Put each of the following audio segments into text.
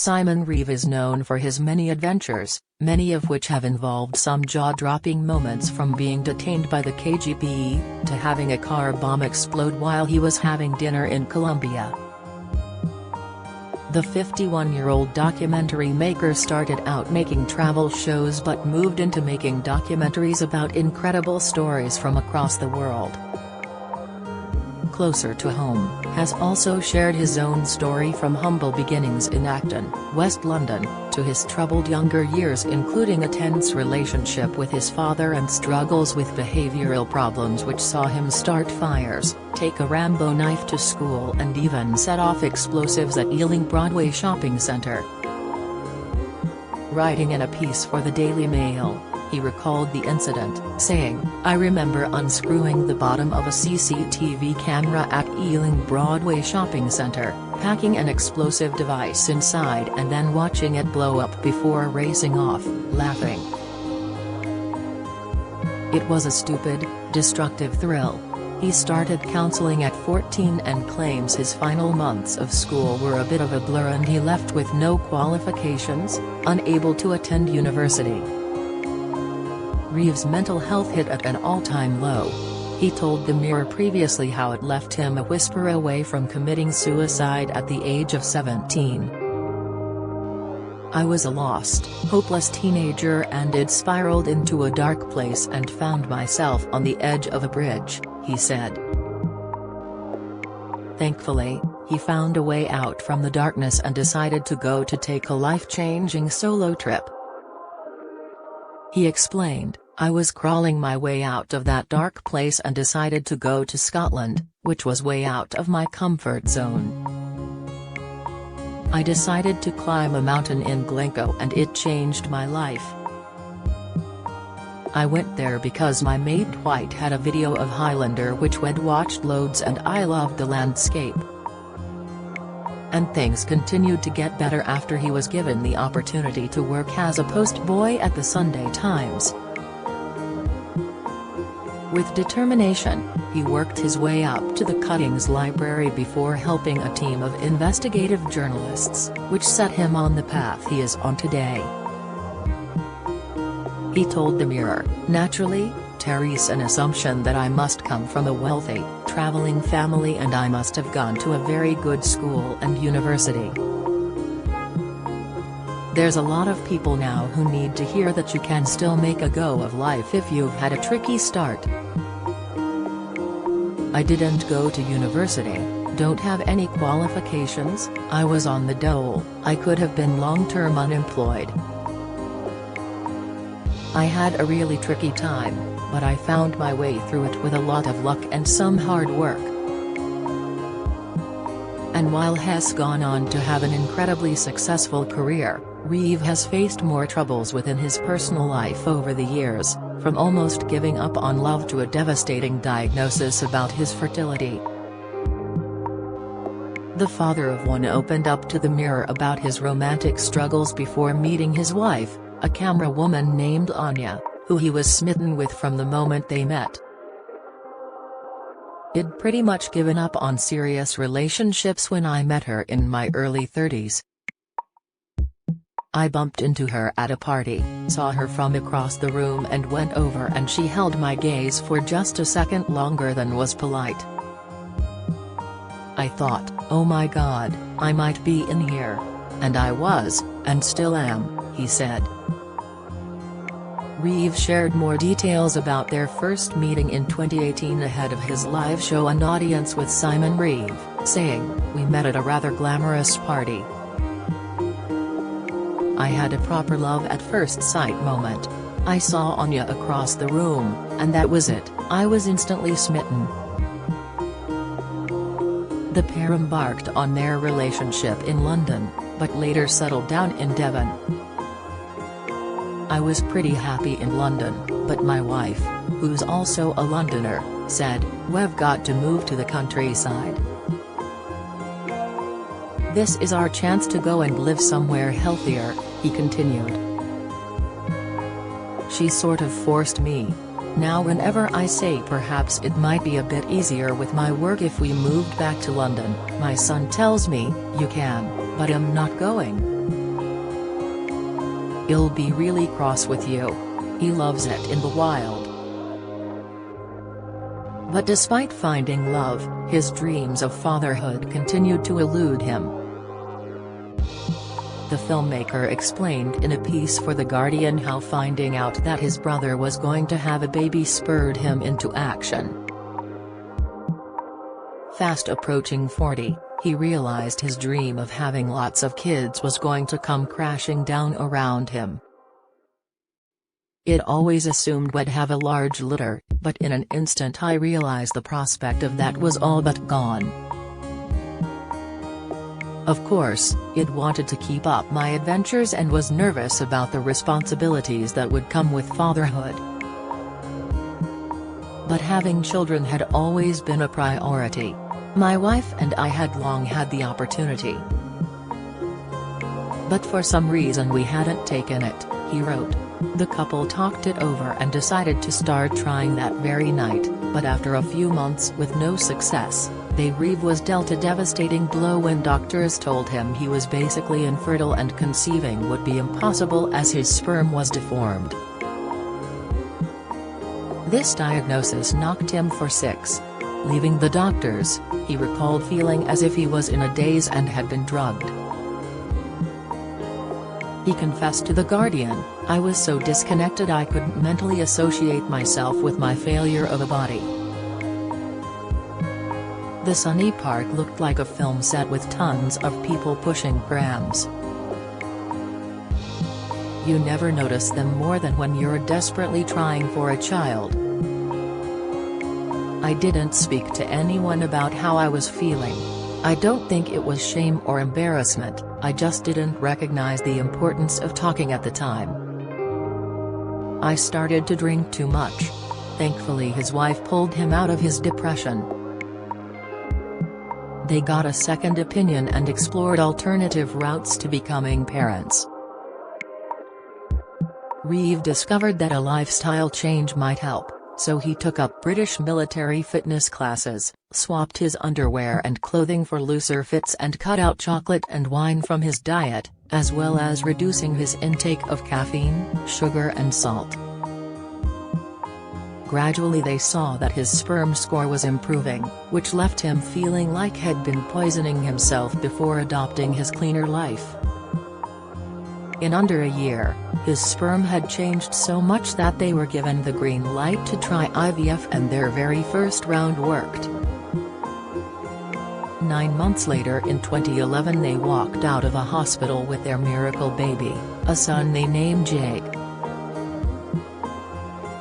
Simon Reeve is known for his many adventures, many of which have involved some jaw-dropping moments, from being detained by the KGB, to having a car bomb explode while he was having dinner in Colombia. The 51-year-old documentary maker started out making travel shows but moved into making documentaries about incredible stories from across the world. Closer to home, has also shared his own story from humble beginnings in Acton, West London, to his troubled younger years, including a tense relationship with his father and struggles with behavioural problems which saw him start fires, take a Rambo knife to school and even set off explosives at Ealing Broadway shopping centre. Writing in a piece for the Daily Mail, he recalled the incident, saying, "I remember unscrewing the bottom of a CCTV camera at Ealing Broadway shopping centre, packing an explosive device inside and then watching it blow up before racing off, laughing. It was a stupid, destructive thrill." He started counselling at 14 and claims his final months of school were a bit of a blur and he left with no qualifications, unable to attend university. Reeve's mental health hit at an all-time low. He told the Mirror previously how it left him a whisper away from committing suicide at the age of 17. "I was a lost, hopeless teenager and it spiraled into a dark place and found myself on the edge of a bridge," he said. Thankfully, he found a way out from the darkness and decided to go to take a life-changing solo trip. He explained, "I was crawling my way out of that dark place and decided to go to Scotland, which was way out of my comfort zone. I decided to climb a mountain in Glencoe and it changed my life. I went there because my mate Dwight had a video of Highlander which we'd watched loads and I loved the landscape. And things continued to get better after he was given the opportunity to work as a postboy at the Sunday Times. With determination, he worked his way up to the Cuttings Library before helping a team of investigative journalists, which set him on the path he is on today." He told the Mirror, "Naturally, Terry's an assumption that I must come from a wealthy, traveling family and I must have gone to a very good school and university. There's a lot of people now who need to hear that you can still make a go of life if you've had a tricky start. I didn't go to university, don't have any qualifications, I was on the dole, I could have been long-term unemployed. I had a really tricky time, but I found my way through it with a lot of luck and some hard work." And while Hess gone on to have an incredibly successful career, Reeve has faced more troubles within his personal life over the years, from almost giving up on love to a devastating diagnosis about his fertility. The father of one opened up to the Mirror about his romantic struggles before meeting his wife, a camera woman named Anya, who he was smitten with from the moment they met. "I'd pretty much given up on serious relationships when I met her in my early 30s. I bumped into her at a party, saw her from across the room and went over and she held my gaze for just a second longer than was polite. I thought, oh my God, I might be in here. And I was, and still am," he said. Reeve shared more details about their first meeting in 2018 ahead of his live show An Audience with Simon Reeve, saying, "We met at a rather glamorous party. I had a proper love at first sight moment. I saw Anya across the room, and that was it, I was instantly smitten." The pair embarked on their relationship in London, but later settled down in Devon. "I was pretty happy in London, but my wife, who's also a Londoner, said, we've got to move to the countryside. This is our chance to go and live somewhere healthier," he continued. "She sort of forced me. Now whenever I say perhaps it might be a bit easier with my work if we moved back to London, my son tells me, you can, but I'm not going. He'll be really cross with you. He loves it in the wild. But despite finding love, his dreams of fatherhood continued to elude him. The filmmaker explained in a piece for The Guardian how finding out that his brother was going to have a baby spurred him into action. Fast approaching 40, he realized his dream of having lots of kids was going to come crashing down around him. It always assumed we'd have a large litter, but in an instant I realized the prospect of that was all but gone. Of course, it wanted to keep up my adventures and was nervous about the responsibilities that would come with fatherhood. But having children had always been a priority. My wife and I had long had the opportunity. But for some reason we hadn't taken it, he wrote. The couple talked it over and decided to start trying that very night, but after a few months with no success, Reeve was dealt a devastating blow when doctors told him he was basically infertile and conceiving would be impossible as his sperm was deformed. This diagnosis knocked him for 6. Leaving the doctors, he recalled feeling as if he was in a daze and had been drugged. He confessed to The Guardian, "I was so disconnected I couldn't mentally associate myself with my failure of a body." The sunny park looked like a film set with tons of people pushing prams. You never notice them more than when you're desperately trying for a child. I didn't speak to anyone about how I was feeling. I don't think it was shame or embarrassment, I just didn't recognize the importance of talking at the time. I started to drink too much. Thankfully his wife pulled him out of his depression. They got a second opinion and explored alternative routes to becoming parents. Reeve discovered that a lifestyle change might help, so he took up British military fitness classes, swapped his underwear and clothing for looser fits and cut out chocolate and wine from his diet, as well as reducing his intake of caffeine, sugar and salt. Gradually they saw that his sperm score was improving, which left him feeling like he'd been poisoning himself before adopting his cleaner life. In under a year, his sperm had changed so much that they were given the green light to try IVF and their very first round worked. 9 months later in 2011 they walked out of a hospital with their miracle baby, a son they named Jake.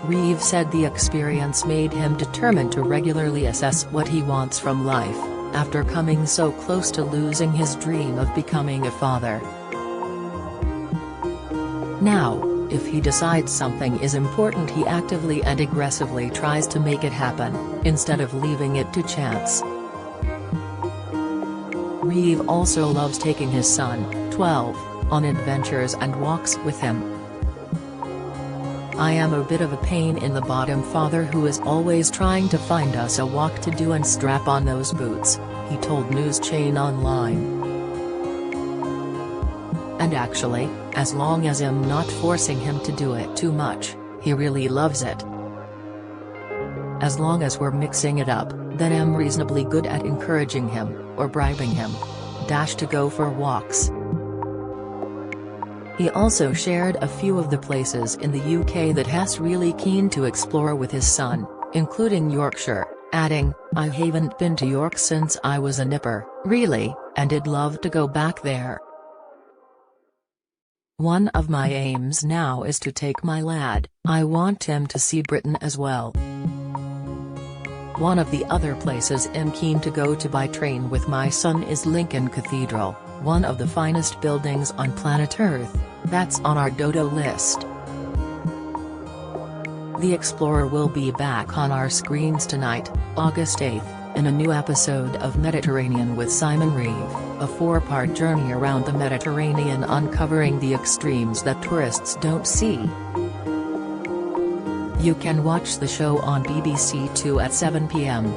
Reeve said the experience made him determined to regularly assess what he wants from life, after coming so close to losing his dream of becoming a father. Now, if he decides something is important he actively and aggressively tries to make it happen, instead of leaving it to chance. Reeve also loves taking his son, 12, on adventures and walks with him. "I am a bit of a pain in the bottom father who is always trying to find us a walk to do and strap on those boots," he told News Chain Online. "And actually, as long as I'm not forcing him to do it too much, he really loves it. As long as we're mixing it up, then I'm reasonably good at encouraging him, or bribing him, to go for walks." He also shared a few of the places in the UK that he's really keen to explore with his son, including Yorkshire, adding, "I haven't been to York since I was a nipper, really, and I'd love to go back there. One of my aims now is to take my lad, I want him to see Britain as well. One of the other places I'm keen to go to by train with my son is Lincoln Cathedral, one of the finest buildings on planet Earth, that's on our dodo list." The Explorer will be back on our screens tonight, August 8th, in a new episode of Mediterranean with Simon Reeve, a 4-part journey around the Mediterranean uncovering the extremes that tourists don't see. You can watch the show on BBC 2 at 7 p.m.